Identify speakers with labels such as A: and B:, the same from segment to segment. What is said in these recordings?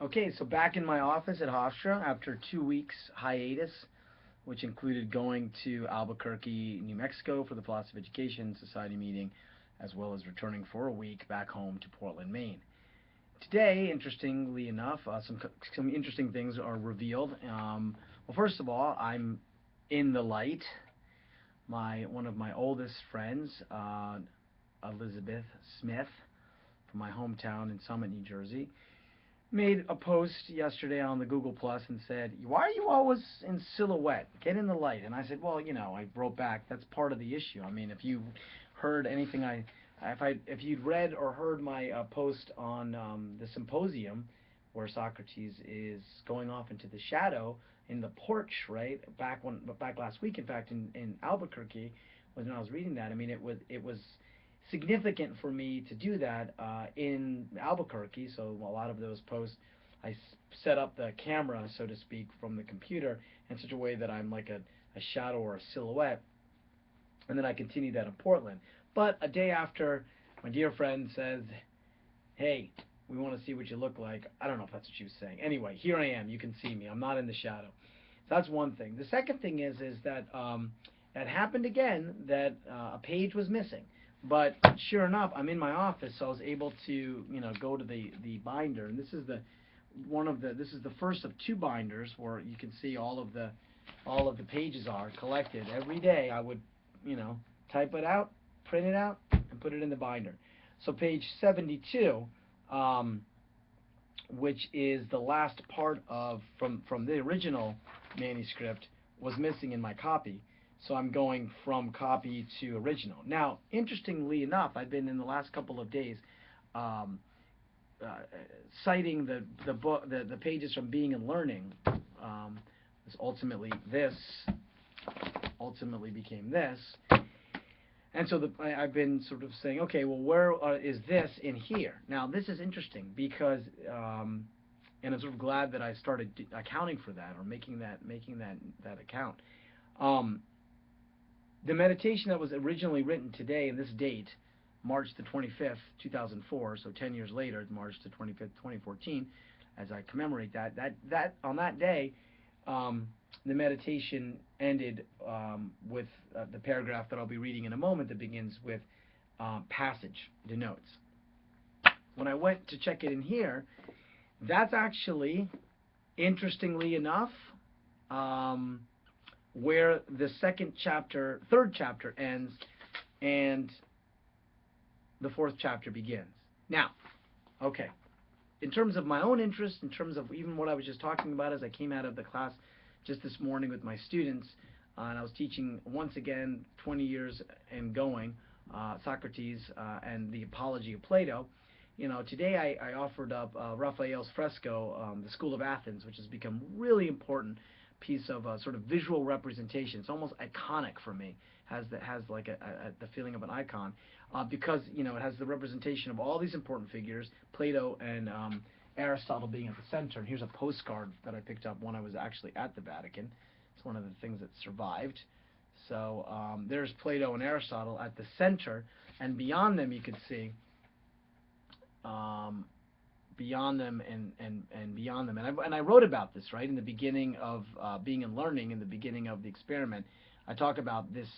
A: Okay, so back in my office at Hofstra after 2 weeks hiatus, which included going to Albuquerque, New Mexico for the Philosophy of Education Society meeting, as well as returning for a week back home to Portland, Maine. Today, interestingly enough, some interesting things are revealed. Well, first of all, I'm in the light. One of my oldest friends, Elizabeth Smith, from my hometown in Summit, New Jersey, made a post yesterday on the Google Plus and said, "Why are you always in silhouette? Get in the light." And I said, "Well, I wrote back, that's part of the issue. I mean, if you heard anything if you'd read or heard my post on the symposium where Socrates is going off into the shadow in the porch, right? Back last week, in fact, in Albuquerque, when I was reading that, I mean, it was significant for me to do that in Albuquerque. So a lot of those posts, I set up the camera, so to speak, from the computer in such a way that I'm like a shadow or a silhouette, and then I continue that in Portland. But a day after, my dear friend says, "Hey, we want to see what you look like." I don't know if that's what she was saying. Anyway, here I am. You can see me. I'm not in the shadow. So that's one thing. The second thing is that it happened again that a page was missing. But sure enough, I'm in my office, so I was able to, go to the binder, and this is the first of two binders where you can see all of the pages are collected. Every day I would, type it out, print it out, and put it in the binder. So page 72, which is the last part from the original manuscript, was missing in my copy. So I'm going from copy to original. Now, interestingly enough, I've been in the last couple of days citing the pages from Being and Learning. Ultimately became this. And so I've been sort of saying, okay, well, where is this in here? Now, this is interesting because, and I'm sort of glad that I started accounting for that, or making that account. The meditation that was originally written today, in this date, March the 25th, 2004, so 10 years later, March the 25th, 2014, as I commemorate that on that day, the meditation ended with the paragraph that I'll be reading in a moment that begins with passage denotes. When I went to check it in here, that's actually, interestingly enough, where the third chapter ends and the fourth chapter begins. Now, okay, in terms of my own interest, in terms of even what I was just talking about as I came out of the class just this morning with my students, and I was teaching once again 20 years and going, Socrates and the Apology of Plato. Today I offered up Raphael's fresco, The School of Athens, which has become really important piece of sort of visual representation. It's almost iconic for me. Has like the feeling of an icon because it has the representation of all these important figures, Plato and Aristotle being at the center. And here's a postcard that I picked up when I was actually at the Vatican. It's one of the things that survived. So there's Plato and Aristotle at the center, and beyond them you could see beyond them and beyond them. And I wrote about this, right, in the beginning of Being and Learning, in the beginning of the experiment. I talk about this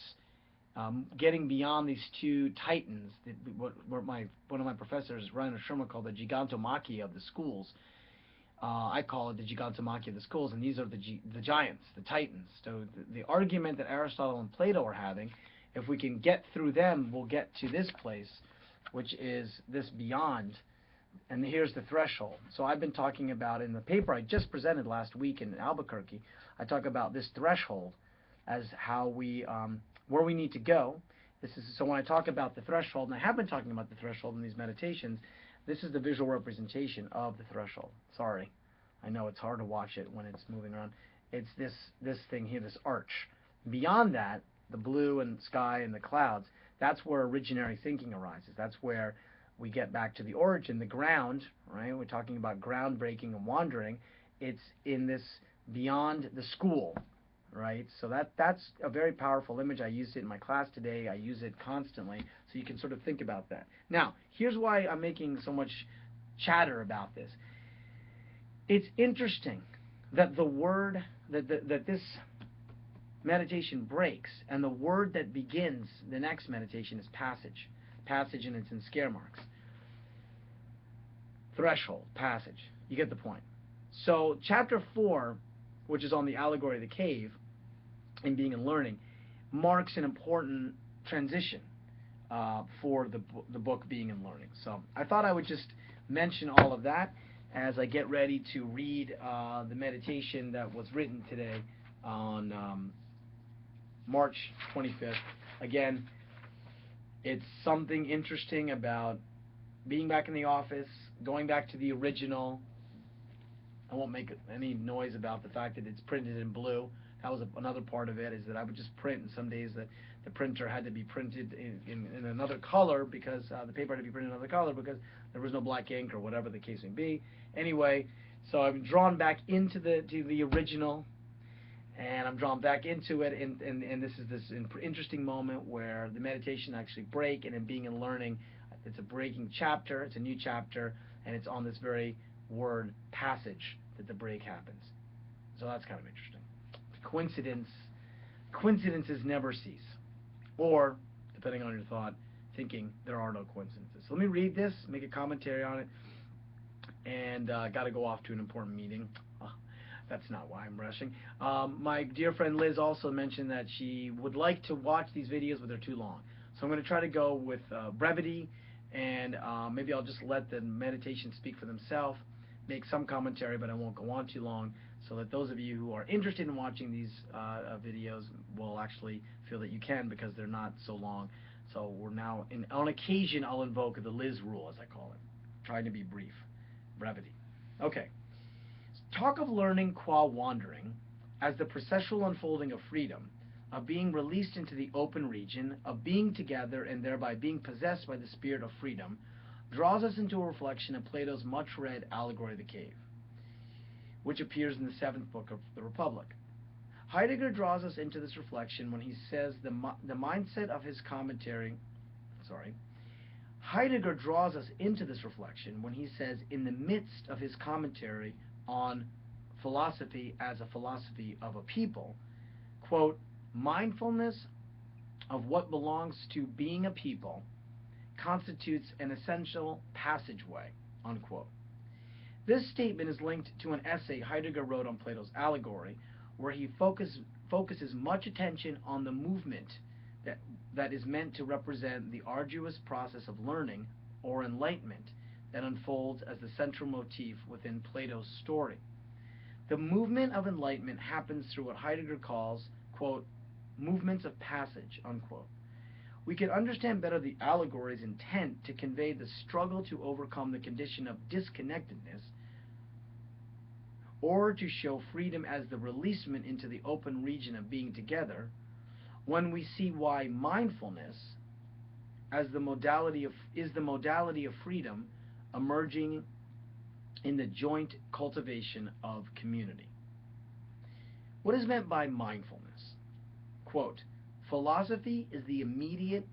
A: getting beyond these two titans, what one of my professors, Rainer Sherman, called the gigantomachia of the schools. I call it the gigantomachia of the schools, and these are the giants, the titans. So the argument that Aristotle and Plato are having, if we can get through them, we'll get to this place, which is this beyond. And here's the threshold. So I've been talking about, in the paper I just presented last week in Albuquerque, I talk about this threshold as how we, where we need to go. So when I talk about the threshold, and I have been talking about the threshold in these meditations, this is the visual representation of the threshold. Sorry, I know it's hard to watch it when it's moving around. It's this thing here, this arch. Beyond that, the blue and sky and the clouds, that's where originary thinking arises. That's where we get back to the origin, the ground, right? We're talking about groundbreaking and wandering. It's in this beyond the school, right? So that's a very powerful image. I used it in my class today. I use it constantly, so you can sort of think about that. Now, here's why I'm making so much chatter about this. it's interesting that the word that this meditation breaks, and the word that begins the next meditation is passage. Passage, and it's in scare marks. Threshold, passage. You get the point. So chapter 4, which is on the allegory of the cave in being and learning, marks an important transition for the book Being and Learning. So I thought I would just mention all of that as I get ready to read the meditation that was written today on March 25th. Again, it's something interesting about being back in the office, going back to the original. I won't make any noise about the fact that it's printed in blue. That was another part of it, is that I would just print, and some days that the printer had to be printed in another color because the paper had to be printed in another color because there was no black ink or whatever the case may be. Anyway, so I'm drawn back into the original, and I'm drawn back into it, and this is this interesting moment where the meditation actually break, and in Being and Learning, it's a breaking chapter, it's a new chapter, and it's on this very word passage that the break happens. So that's kind of interesting. Coincidences never cease. Or, depending on your thought, thinking there are no coincidences. So let me read this, make a commentary on it, and got to go off to an important meeting. That's not why I'm rushing. My dear friend Liz also mentioned that she would like to watch these videos, but they're too long. So I'm going to try to go with brevity, and maybe I'll just let the meditation speak for themselves, make some commentary, but I won't go on too long, so that those of you who are interested in watching these videos will actually feel that you can, because they're not so long. So we're now, on occasion, I'll invoke the Liz rule, as I call it, trying to be brief, brevity. Okay. Talk of learning qua wandering as the processual unfolding of freedom, of being released into the open region, of being together and thereby being possessed by the spirit of freedom, draws us into a reflection of Plato's much-read Allegory of the Cave, which appears in the 7th book of the Republic. Heidegger draws us into this reflection when he says the mindset of his commentary, Heidegger draws us into this reflection when he says, in the midst of his commentary on philosophy as a philosophy of a people, quote, mindfulness of what belongs to being a people constitutes an essential passageway, unquote. This statement is linked to an essay Heidegger wrote on Plato's Allegory, where he focuses much attention on the movement that is meant to represent the arduous process of learning, or enlightenment, that unfolds as the central motif within Plato's story. The movement of enlightenment happens through what Heidegger calls, quote, movements of passage, unquote. We can understand better the allegory's intent to convey the struggle to overcome the condition of disconnectedness, or to show freedom as the releasement into the open region of being together, when we see why mindfulness as the modality of freedom emerging in the joint cultivation of community. What is meant by mindfulness? Quote, philosophy is the immediate,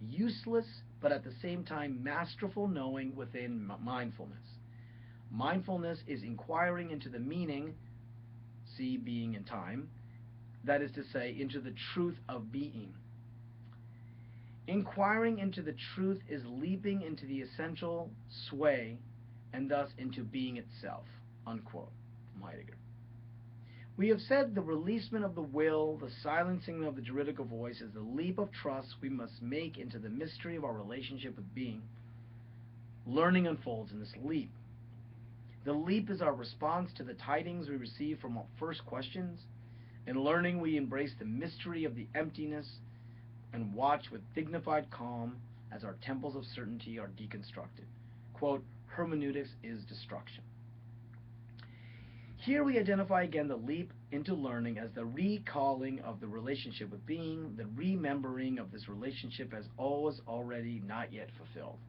A: useless, but at the same time masterful knowing within mindfulness. Mindfulness is inquiring into the meaning, see being and time, that is to say, into the truth of being. Inquiring into the truth is leaping into the essential sway, and thus into being itself, unquote, from Heidegger. We have said the releasement of the will, the silencing of the juridical voice, is the leap of trust we must make into the mystery of our relationship with being. Learning unfolds in this leap. The leap is our response to the tidings we receive from our first questions. In learning, we embrace the mystery of the emptiness and watch with dignified calm as our temples of certainty are deconstructed. Quote, hermeneutics is destruction. Here we identify again the leap into learning as the recalling of the relationship with being, the remembering of this relationship as always already not yet fulfilled.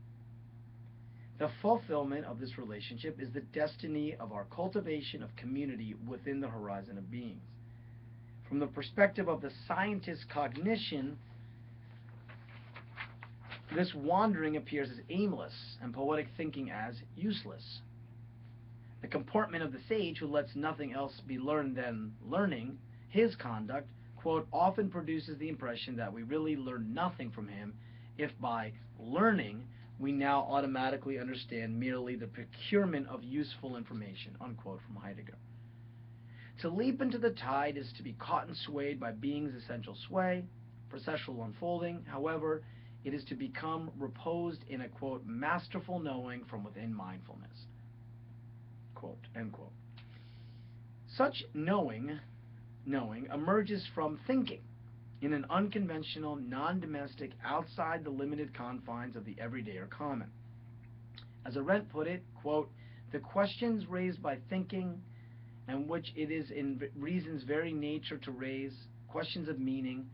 A: The fulfillment of this relationship is the destiny of our cultivation of community within the horizon of beings. From the perspective of the scientist's cognition, this wandering appears as aimless and poetic thinking as useless. The comportment of the sage who lets nothing else be learned than learning, his conduct, quote, often produces the impression that we really learn nothing from him if by learning we now automatically understand merely the procurement of useful information, unquote, from Heidegger. To leap into the tide is to be caught and swayed by being's essential sway, processual unfolding. However, it is to become reposed in a, quote, masterful knowing from within mindfulness, quote, end quote. Such knowing emerges from thinking in an unconventional, non-domestic, outside the limited confines of the everyday or common. As Arendt put it, quote, the questions raised by thinking, and which it is in reason's very nature to raise, questions of meaning,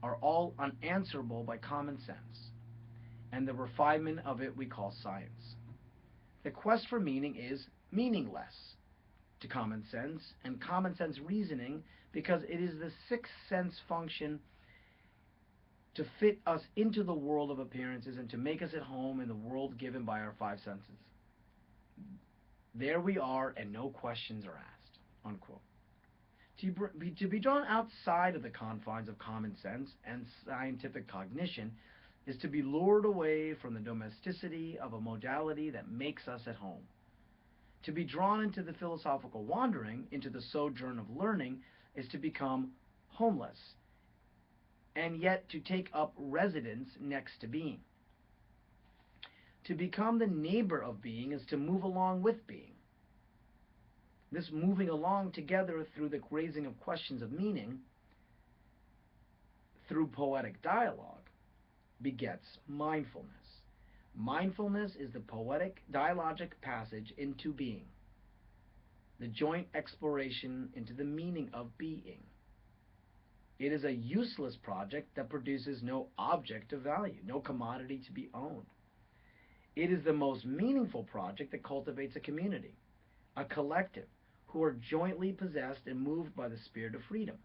A: are all unanswerable by common sense, and the refinement of it we call science. The quest for meaning is meaningless to common sense and common sense reasoning, because it is the sixth sense function to fit us into the world of appearances and to make us at home in the world given by our five senses. There we are, and no questions are asked, unquote. To be drawn outside of the confines of common sense and scientific cognition is to be lured away from the domesticity of a modality that makes us at home. To be drawn into the philosophical wandering, into the sojourn of learning, is to become homeless, and yet to take up residence next to being. To become the neighbor of being is to move along with being. This moving along together through the raising of questions of meaning, through poetic dialogue, begets mindfulness. Mindfulness is the poetic dialogic passage into being, the joint exploration into the meaning of being. It is a useless project that produces no object of value, no commodity to be owned. It is the most meaningful project that cultivates a community, a collective, who are jointly possessed and moved by the spirit of freedom,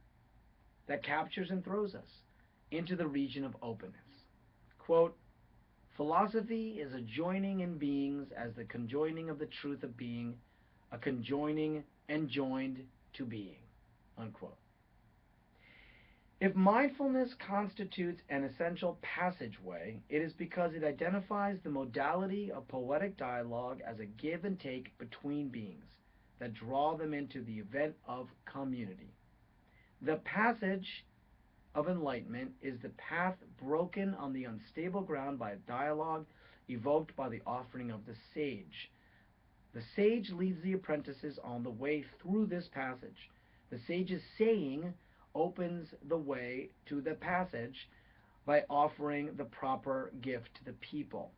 A: that captures and throws us into the region of openness. Quote, philosophy is a joining in beings as the conjoining of the truth of being, a conjoining and joined to being, unquote. If mindfulness constitutes an essential passageway, it is because it identifies the modality of poetic dialogue as a give and take between beings that draw them into the event of community. The passage of enlightenment is the path broken on the unstable ground by a dialogue evoked by the offering of the sage. The sage leads the apprentices on the way through this passage. The sage's saying opens the way to the passage by offering the proper gift to the people.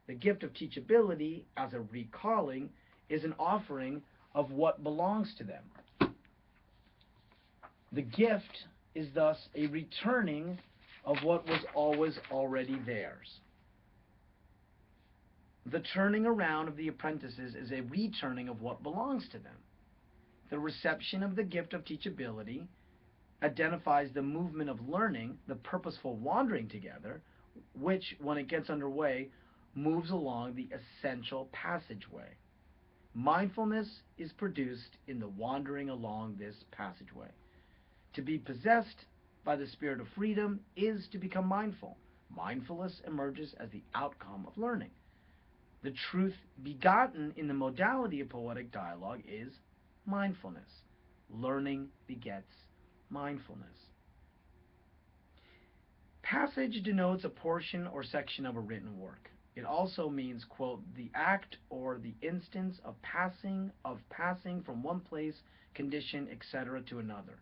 A: The gift of teachability, as a recalling, is an offering of what belongs to them. The gift is thus a returning of what was always already theirs. The turning around of the apprentices is a returning of what belongs to them. The reception of the gift of teachability identifies the movement of learning, the purposeful wandering together, which, when it gets underway, moves along the essential passageway. Mindfulness is produced in the wandering along this passageway. To be possessed by the spirit of freedom is to become mindful. Mindfulness emerges as the outcome of learning. The truth begotten in the modality of poetic dialogue is mindfulness. Learning begets mindfulness. Passage denotes a portion or section of a written work. It also means, quote, the act or the instance of passing from one place, condition, etc. to another.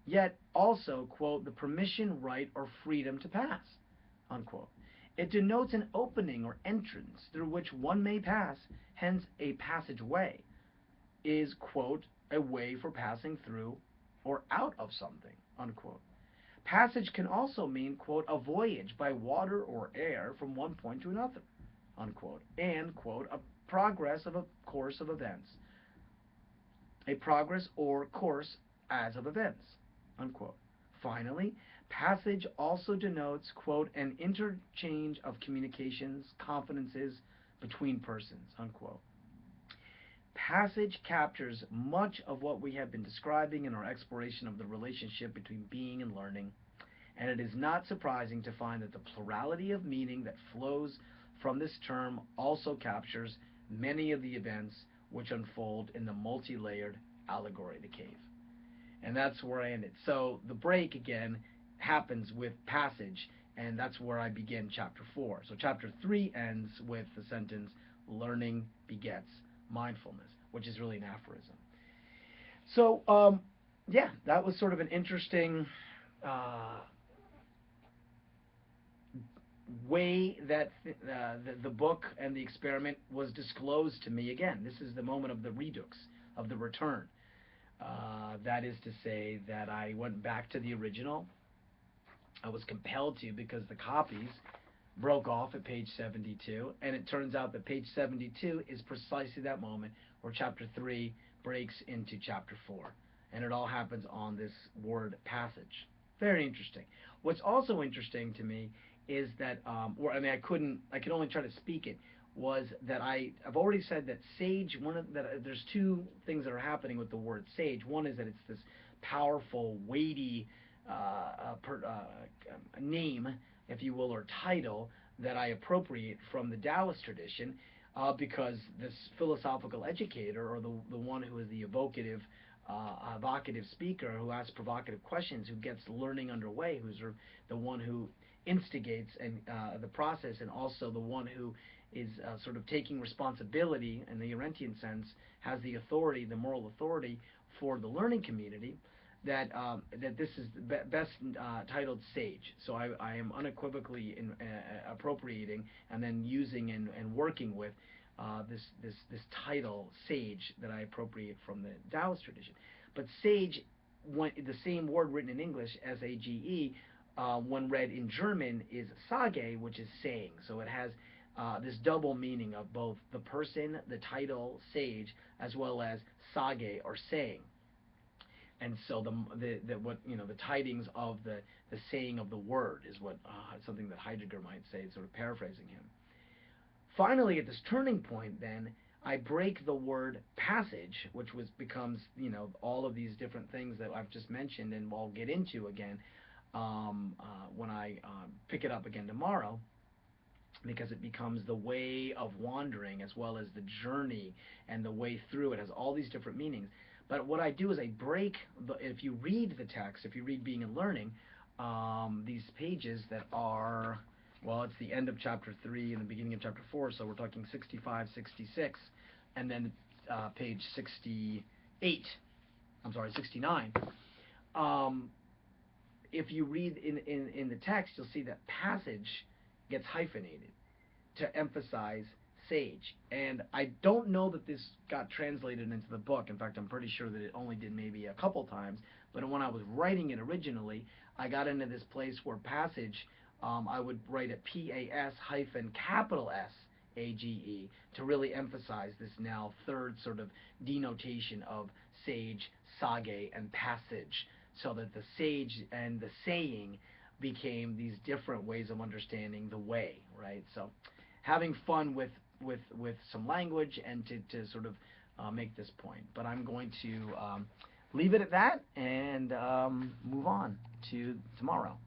A: Yet also, quote, the permission, right, or freedom to pass, unquote. It denotes an opening or entrance through which one may pass, hence a passageway is, quote, a way for passing through or out of something, unquote. Passage can also mean, quote, a voyage by water or air from one point to another, unquote, and, quote, a progress of a course of events. A progress or course as of events, unquote. Finally, passage also denotes, quote, an interchange of communications, confidences between persons, unquote. Passage captures much of what we have been describing in our exploration of the relationship between being and learning, and it is not surprising to find that the plurality of meaning that flows from this term also captures many of the events which unfold in the multi-layered allegory, the cave. And that's where I ended. So the break, again, happens with passage, and that's where I begin chapter 4. So chapter 3 ends with the sentence, learning begets mindfulness, which is really an aphorism. So, yeah, that was sort of an interesting way that the book and the experiment was disclosed to me again. This is the moment of the redux, of the return. That is to say that I went back to the original. I was compelled to because the copies broke off at page 72, and it turns out that page 72 is precisely that moment where chapter 3 breaks into chapter 4, and it all happens on this word passage. Very interesting. What's also interesting to me is that, I could only try to speak it, was that I've already said that sage, there's two things that are happening with the word sage. One is that it's this powerful, weighty name, if you will, or title that I appropriate from the Taoist tradition, because this philosophical educator, or the one who is the evocative speaker, who asks provocative questions, who gets learning underway, who's the one who instigates and the process, and also the one who is sort of taking responsibility in the Arendtian sense, has the authority, the moral authority for the learning community, that this is best titled sage. So I am unequivocally appropriating and then using and working with this title, sage, that I appropriate from the Taoist tradition. But sage, the same word written in English, S-A-G-E, when read in German, is sage, which is saying. So it has this double meaning of both the person, the title, sage, as well as sage, or saying. And so the tidings of the saying of the word is what something that Heidegger might say, sort of paraphrasing him. Finally, at this turning point, then I break the word passage, which becomes all of these different things that I've just mentioned, and I'll get into again when I pick it up again tomorrow, because it becomes the way of wandering as well as the journey and the way through. It has all these different meanings. But what I do is I break, if you read the text, if you read Being and Learning, these pages that are, well, it's the end of chapter 3 and the beginning of chapter 4, so we're talking 65, 66, and then page 68, 69. If you read in the text, you'll see that passage gets hyphenated to emphasize sage. And I don't know that this got translated into the book. In fact, I'm pretty sure that it only did maybe a couple times. But when I was writing it originally, I got into this place where passage, I would write it P-A-S-S-A-G-E to really emphasize this now third sort of denotation of sage, sage, and passage, so that the sage and the saying became these different ways of understanding the way, right? So having fun with some language and to sort of make this point. But I'm going to leave it at that and move on to tomorrow.